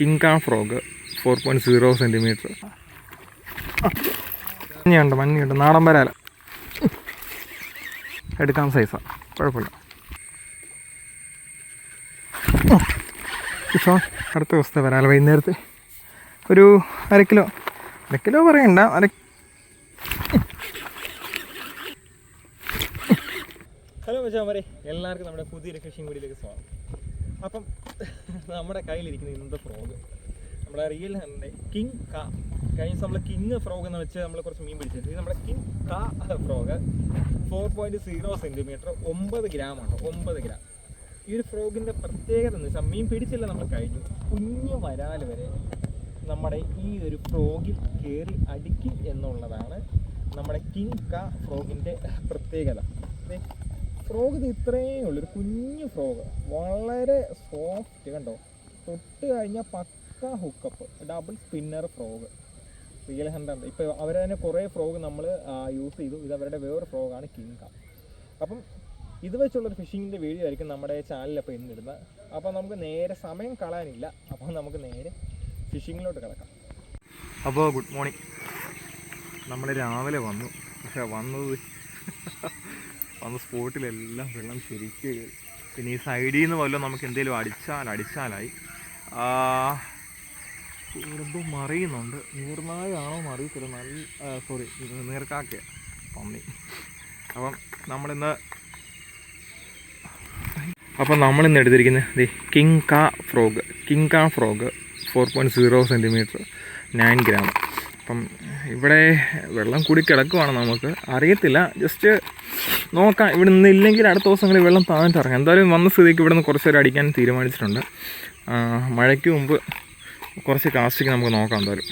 കിങ്കാ frog 4.0 centimetre. മഞ്ഞുണ്ട് നാടൻ വരാല എടുക്കാൻ സൈസാണ്, കുഴപ്പമില്ല. ഇപ്പോൾ അടുത്ത ദിവസത്തെ വരാല വൈകുന്നേരത്തെ ഒരു അര കിലോ പറയണ്ട, ഹലോ മച്ചാമാരെ, എല്ലാവർക്കും നമ്മുടെ പുതിയൊരു ഫിഷിംഗ് വീഡിയോയിലേക്ക് സ്വാഗതം. അപ്പം നമ്മുടെ കയ്യിലിരിക്കുന്ന ഇന്നത്തെ ഫ്രോഗ് നമ്മുടെ റിയൽ ഹാൻഡിൻ്റെ കിങ് കാ. കഴിഞ്ഞ നമ്മൾ കിങ് ഫ്രോഗ് എന്ന് വെച്ച് നമ്മൾ കുറച്ച് മീൻ പിടിച്ചിട്ടുണ്ട്. ഇത് നമ്മുടെ കിങ് കാ ഫ്രോഗ് 4.0 സെൻറ്റിമീറ്റർ, 9 ഗ്രാമാണ്. 9 ഗ്രാം. ഈ ഒരു ഫ്രോഗിൻ്റെ പ്രത്യേകത എന്ന് വെച്ചാൽ മീൻ പിടിച്ചില്ല നമ്മൾ കഴിഞ്ഞു, കുഞ്ഞു വരാൽ വരെ നമ്മുടെ ഈ ഒരു ഫ്രോഗിൽ കയറി അടിക്കും എന്നുള്ളതാണ് നമ്മുടെ കിങ് കാ ഫ്രോഗിൻ്റെ പ്രത്യേകത. ഫ്രോഗ് ഇത് ഇത്രയേ ഉള്ളൂ, ഒരു കുഞ്ഞു ഫ്രോഗ്, വളരെ സോഫ്റ്റ്. കണ്ടോ, തൊട്ട് കഴിഞ്ഞാൽ പക്ക hookup, double spinner frog, real hunt. ഇപ്പോൾ അവർ തന്നെ കുറേ ഫ്രോഗ് നമ്മൾ യൂസ് ചെയ്തു. ഇത് അവരുടെ വേറൊരു ഫ്രോഗാണ് കിങ് കാ. അപ്പം ഇത് വെച്ചുള്ളൊരു ഫിഷിങ്ങിൻ്റെ വീഡിയോ ആയിരിക്കും നമ്മുടെ ചാനലിൽ അപ്പോൾ ഇന്നിടുന്നത്. അപ്പോൾ നമുക്ക് നേരെ സമയം കളയാനില്ല, അപ്പോൾ നമുക്ക് നേരെ ഫിഷിങ്ങിലോട്ട് കിടക്കാം. അപ്പോൾ ഗുഡ് മോർണിംഗ്. നമ്മൾ രാവിലെ വന്നു, പക്ഷേ വന്ന സ്പോട്ടിലെല്ലാം വെള്ളം ശരിക്ക്. പിന്നെ ഈ സൈഡിൽ നിന്ന് വല്ലതും നമുക്ക് എന്തെങ്കിലും അടിച്ചാലായി. എന്തോ മറിയുന്നുണ്ട്, നീർനായാണോ മറിയത്തില്ല, നീർക്കാക്കയാണ് പന്നി. അപ്പം നമ്മളിന്ന് എടുത്തിരിക്കുന്നത് കിങ് കാ ഫ്രോഗ് 4.0 സെൻറ്റിമീറ്റർ, 9 ഗ്രാം. അപ്പം ഇവിടെ വെള്ളം കൂടി കിടക്കുവാണ്, നമുക്ക് അറിയത്തില്ല, ജസ്റ്റ് നോക്കാം. ഇവിടെ നിന്ന് ഇല്ലെങ്കിൽ അടുത്ത ദിവസങ്ങളിൽ വെള്ളം താഴ്ന്നിറങ്ങാം. എന്തായാലും വന്ന സ്ഥിതിക്ക് ഇവിടെ നിന്ന് കുറച്ച് നേരം അടിക്കാൻ തീരുമാനിച്ചിട്ടുണ്ട്. മഴയ്ക്ക് മുമ്പ് കുറച്ച് കാസ്റ്റിക്ക് നമുക്ക് നോക്കാം എന്തായാലും.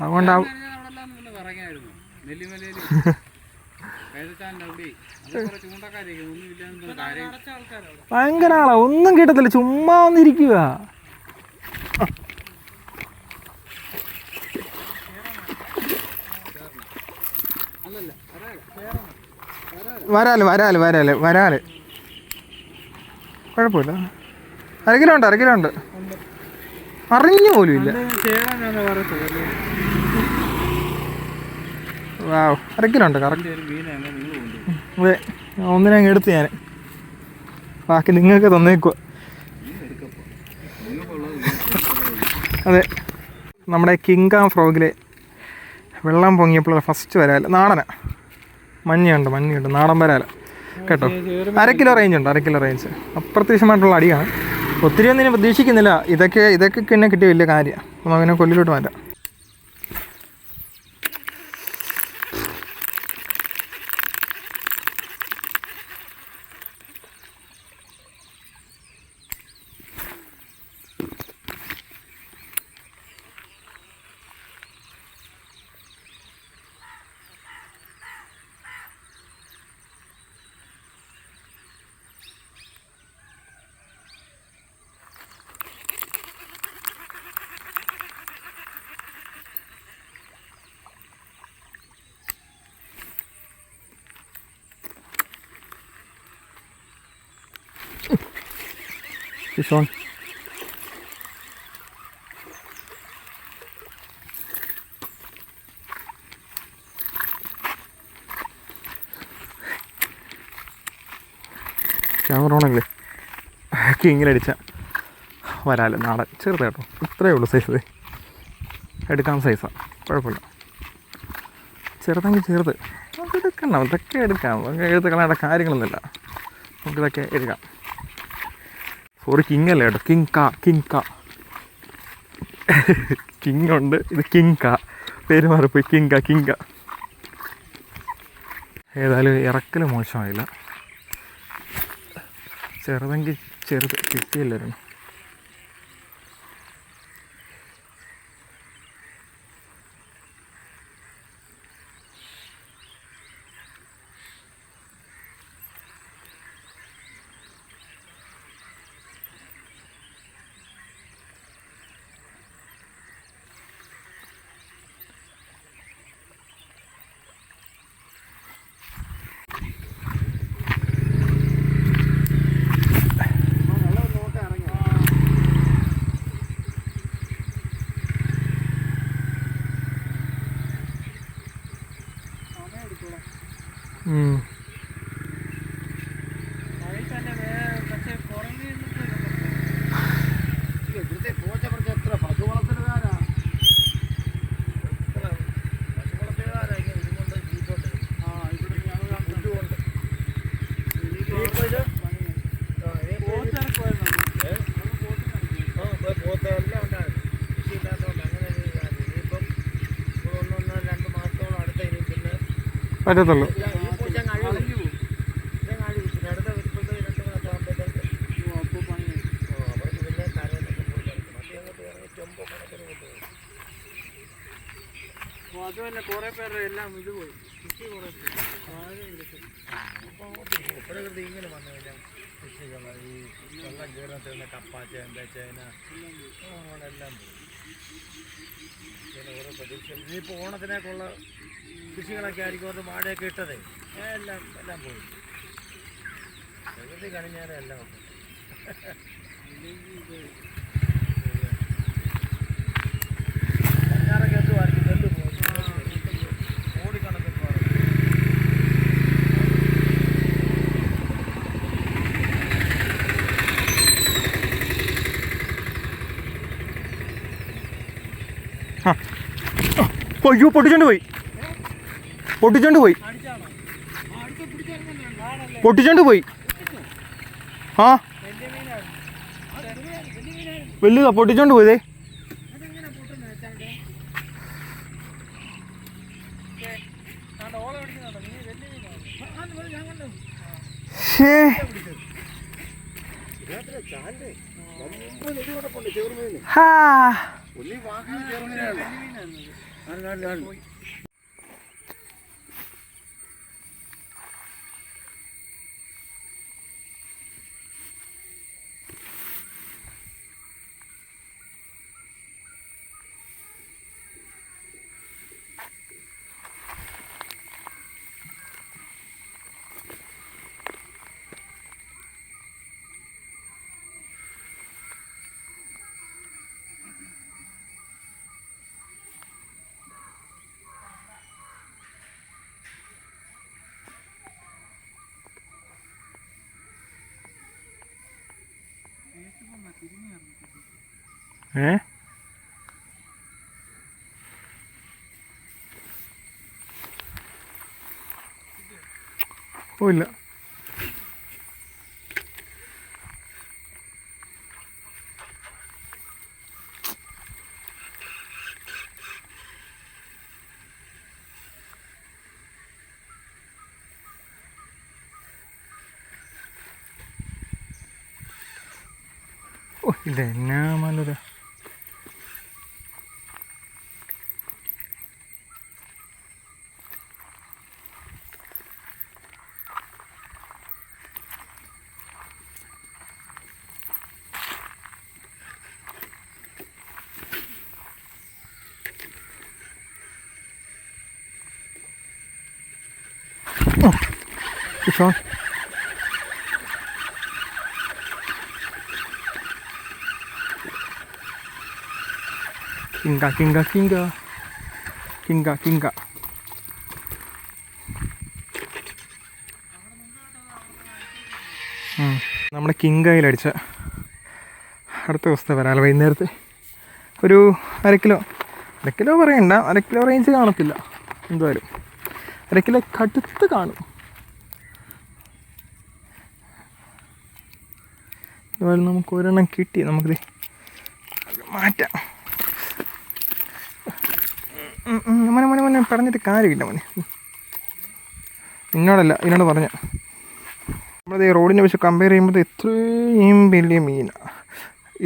അതുകൊണ്ട് ഭയങ്കര ആളാ, ഒന്നും കിട്ടത്തില്ല, ചുമ്മാ വന്നിരിക്കുക. വരാല് കുഴപ്പമില്ല. അരക്കിലുണ്ട് അറിഞ്ഞു പോലും ഇല്ല. വാവ്, അരക്കിലുണ്ട് കറക്റ്റ്. അതെ, ഒന്നിനെ അങ്ങ് എടുത്ത് ഞാൻ, ബാക്കി നിങ്ങൾക്ക് തന്നേക്കുക. അതെ, നമ്മുടെ കിങ് കാ ഫ്രോഗിലെ വെള്ളം പൊങ്ങിയപ്പോൾ ഫസ്റ്റ് വരാല നാടന മഞ്ഞുണ്ട് നാടൻ വരാല കേട്ടോ. 1 കിലോ റേഞ്ച് ഉണ്ട്, 1 കിലോ റേഞ്ച്. അപ്രത്യക്ഷമായിട്ടുള്ള അടിയാണ്, ഒത്തിരി ഒന്നും ഇനി പ്രതീക്ഷിക്കുന്നില്ല. ഇതൊക്കെ പിന്നെ കിട്ടിയ വലിയ കാര്യമാണ്. അപ്പം അങ്ങനെ കൊല്ലിലോട്ട് മാറ്റാം. Fish on. ക്യാമറ ഓണല്ലേ, കിങ്ങിലടിച്ച വരാല് നാടൻ ചെറുതായിട്ടോ, ഇത്രയേ ഉള്ളൂ സൈസ്. എടുക്കാൻ സൈസാണ്, കുഴപ്പമില്ല. ചെറുതെങ്കിൽ ചെറുത് നമുക്ക് എടുക്കണം, ഇതൊക്കെ എടുക്കാം. എടുത്ത് കളയേണ്ട കാര്യങ്ങളൊന്നുമില്ല, നമുക്കിതൊക്കെ എടുക്കാം. സോറി, കിങ് അല്ല കേട്ടോ, കിങ് കാ കിങ് ഉണ്ട്, ഇത് കിങ് കാ, പേര് മാറിപ്പോയി. കിങ് കാ. ഏതായാലും ഇറക്കൽ മോശമായില്ല, ചെറുതെങ്കിൽ ചെറുത് കിട്ടിയില്ലായിരുന്നു. പറ്റത്തുള്ളൂ. അതുമല്ല കുറെ പേരുടെ എല്ലാം ഇത് പോയി കൃഷി കുറെ ഇങ്ങനെ വന്നു കഴിഞ്ഞാൽ കൃഷികൾ ഈ വെള്ളം കയറുന്ന കപ്പ ചേമ്പ ചേന എല്ലാം പോയി. ഓരോ പ്രതീക്ഷ ഇനിയിപ്പോൾ ഓണത്തിനേക്കുള്ള കൃഷികളൊക്കെ ആയിരിക്കും അവരുടെ വാഴയൊക്കെ ഇട്ടതേ എല്ലാം പോയി. പ്രകൃതി കഴിഞ്ഞാലേ എല്ലാം ഉണ്ട്. പഞ്ഞാറൊക്കെ എന്തുമായിരിക്കും നെല്ല് പോയി ഓടിക്കണക്കിന് അയ്യോ പൊട്ടിച്ചോണ്ട് പോയി ആ വലുതാ പൊട്ടിച്ചോണ്ട് പോയതേ. ഓ ഇല്ല. ഓ ഇല്ല എന്നാ നല്ലതാ. കിങ്ക നമ്മുടെ കിങ്കയിലടിച്ച അടുത്ത ദിവസത്തെ വരാൽ വൈകുന്നേരത്തെ ഒരു അര കിലോ പറയണ്ട, 1/2 കിലോ റേഞ്ച് കാണത്തില്ല, എന്തായാലും 1/2 കിലോ കടുത്ത് കാണും. അതുപോലെ നമുക്ക് ഒരെണ്ണം കിട്ടി, നമുക്കിത് മാറ്റാം. മോനെ പറഞ്ഞിട്ട് കാര്യമില്ല മോനെ, ഇതിനോട് പറഞ്ഞ നമ്മളത് റോഡിനെ വെച്ച് കമ്പയർ ചെയ്യുമ്പോൾ ഇത്രയും വലിയ മീനാണ്.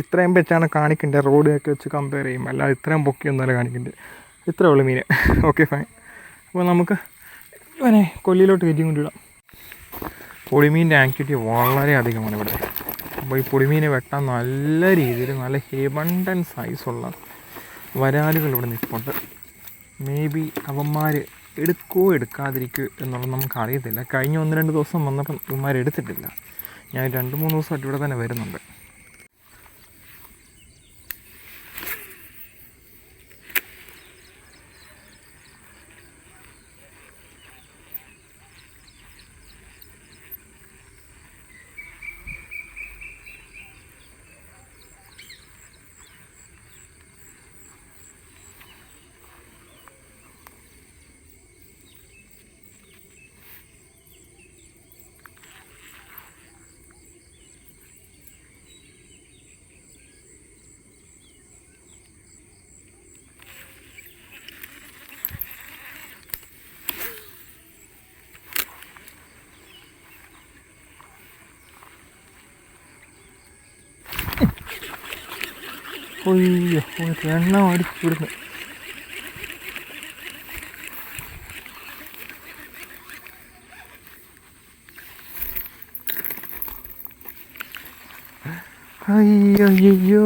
ഇത്രയും വെച്ചാണ് കാണിക്കേണ്ടത്, റോഡൊക്കെ വെച്ച് കമ്പയർ ചെയ്യുമ്പോൾ, അല്ലാതെ ഇത്രയും പൊക്കിയൊന്നുമല്ല കാണിക്കേണ്ടത്. ഇത്ര ഉള്ളു മീൻ. Okay fine. അപ്പോൾ നമുക്ക് ഇവനെ കൊല്ലിയിലോട്ട് കയറ്റി കൊണ്ടിടാം. പൊടിമീൻ്റെ ആക്ടിവിറ്റി വളരെ അധികമാണ് ഇവിടെ. അപ്പോൾ ഈ പൊടിമീനെ വെട്ടാൻ നല്ല രീതിയിൽ നല്ല ഹെബണ്ടൻ സൈസുള്ള വരാലുകൾ ഇവിടെ നിൽപ്പുണ്ട്. മേ ബി അവന്മാർ എടുക്കുമോ എടുക്കാതിരിക്കുമോ എന്നുള്ളത് നമുക്ക് അറിയത്തില്ല. കഴിഞ്ഞ 1-2 ദിവസം വന്നപ്പം ഇവന്മാർ എടുത്തിട്ടില്ല. ഞാൻ 2-3 ദിവസമായിട്ട് ഇവിടെ തന്നെ വരുന്നുണ്ട്. ഒയ്യോ ഒരെണ്ണം അടിച്ചിടുന്നു. അയ്യോ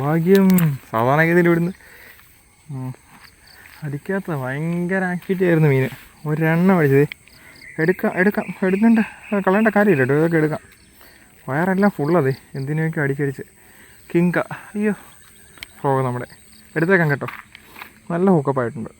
ഭാഗ്യം. സാധാരണ ഗതിയിൽ ഇവിടുന്ന് അടിക്കാത്ത ഭയങ്കര ആക്ടിവിറ്റി ആയിരുന്നു മീൻ. ഒരെണ്ണം അടിച്ചത്. എടുക്കാം എടുക്കണ്ട, കളയേണ്ട കാര്യമില്ല കേട്ടോ, ഇതൊക്കെ എടുക്കാം. വയറെല്ലാം ഫുള്ളതേ എന്തിനൊക്കെ അടിക്കടിച്ച്. കിങ്ക, അയ്യോ ഫ്രോഗ് നമ്മുടെ എടുത്തേക്കാം കേട്ടോ, നല്ല ഹൂക്കപ്പായിട്ടുണ്ട്.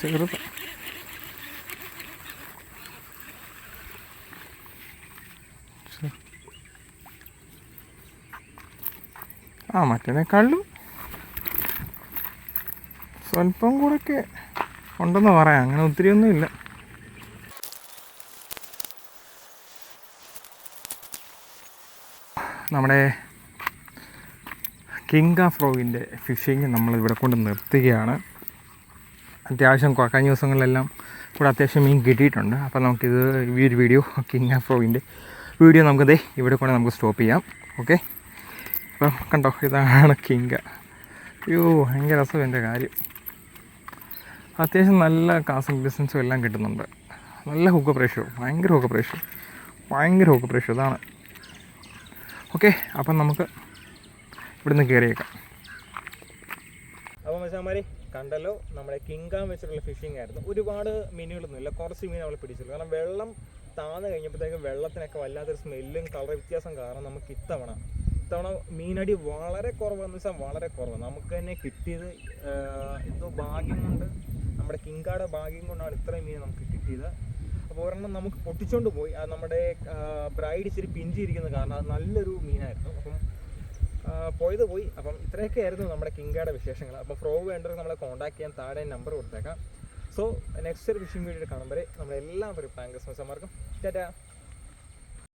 ചെറുത മറ്റേനേക്കാളും സ്വല്പം കൂടെയൊക്കെ ഉണ്ടെന്ന് പറയാം, അങ്ങനെ ഒത്തിരി ഒന്നുമില്ല. നമ്മുടെ കിങ്ക ഫ്രോഗിൻ്റെ ഫിഷിങ് നമ്മളിവിടെ കൊണ്ട് നിർത്തുകയാണ്. അത്യാവശ്യം കഴിഞ്ഞ ദിവസങ്ങളിലെല്ലാം ഇവിടെ അത്യാവശ്യം മീൻ കിട്ടിയിട്ടുണ്ട്. അപ്പോൾ നമുക്കിത് ഈ ഒരു വീഡിയോ കിങ്ക ഫ്രോഗിൻ്റെ വീഡിയോ നമുക്കത് ഇവിടെ കൊണ്ട് നമുക്ക് സ്റ്റോപ്പ് ചെയ്യാം. ഓക്കെ, അപ്പം കണ്ടോ, ഇതാണ് കിങ്ക. അയ്യോ ഭയങ്കര രസം എൻ്റെ കാര്യം. അത്യാവശ്യം നല്ല കാസ്റ്റിംഗ് ഡിസ്റ്റൻസും എല്ലാം കിട്ടുന്നുണ്ട്. നല്ല ഹൂക്കപ്പ് റേഷ്യോ, ഭയങ്കര ഹൂക്കപ്പ് റേഷ്യോ ഇതാണ്. ഓക്കെ, അപ്പം നമുക്ക് ഇവിടുന്ന് കയറിയേക്കാം. അപ്പോൾ മച്ചാന്മാരെ കണ്ടല്ലോ, നമ്മുടെ കിങ്ക വെച്ചിട്ടുള്ള ഫിഷിംഗ് ആയിരുന്നു. ഒരുപാട് മീനുകളൊന്നുമില്ല, കുറച്ച് മീൻ നമ്മൾ പിടിച്ചുള്ളൂ. കാരണം വെള്ളം താന്ന് കഴിഞ്ഞപ്പോഴത്തേക്കും വെള്ളത്തിനൊക്കെ വല്ലാത്തൊരു സ്മെല്ലും കളർ വ്യത്യാസം കാരണം നമുക്ക് ഇത്തവണ മീനടി വളരെ കുറവെന്ന് വെച്ചാൽ വളരെ കുറവ്. നമുക്ക് തന്നെ കിട്ടിയത് എന്തോ ഭാഗ്യം കൊണ്ട്, നമ്മുടെ കിങ്കാടെ ഭാഗ്യം കൊണ്ടാണ് ഇത്രയും മീൻ നമുക്ക് കിട്ടിയത്. അപ്പോൾ ഒരെണ്ണം നമുക്ക് പൊട്ടിച്ചുകൊണ്ട് പോയി. അത് നമ്മുടെ ബ്രൈഡ് ഇച്ചിരി പിഞ്ചിരിക്കുന്നത് കാരണം അത് നല്ലൊരു മീനായിരുന്നു. അപ്പം പോയത് പോയി. അപ്പം ഇത്രയൊക്കെ ആയിരുന്നു നമ്മുടെ കിങ്കാടെ വിശേഷങ്ങൾ. അപ്പോൾ ഫ്രോഗ് വേണ്ടവർക്ക് നമ്മളെ കോൺടാക്ട് ചെയ്യാൻ താഴെ നമ്പർ കൊടുത്തേക്കാം. സോ നെക്സ്റ്റ് ഒരു ഫിഷിംഗ് വീഡിയോ കാണുമ്പോൾ നമ്മളെല്ലാവരും താങ്ക്സ് മച്ചാന്മാർക്കും ടാറ്റാ.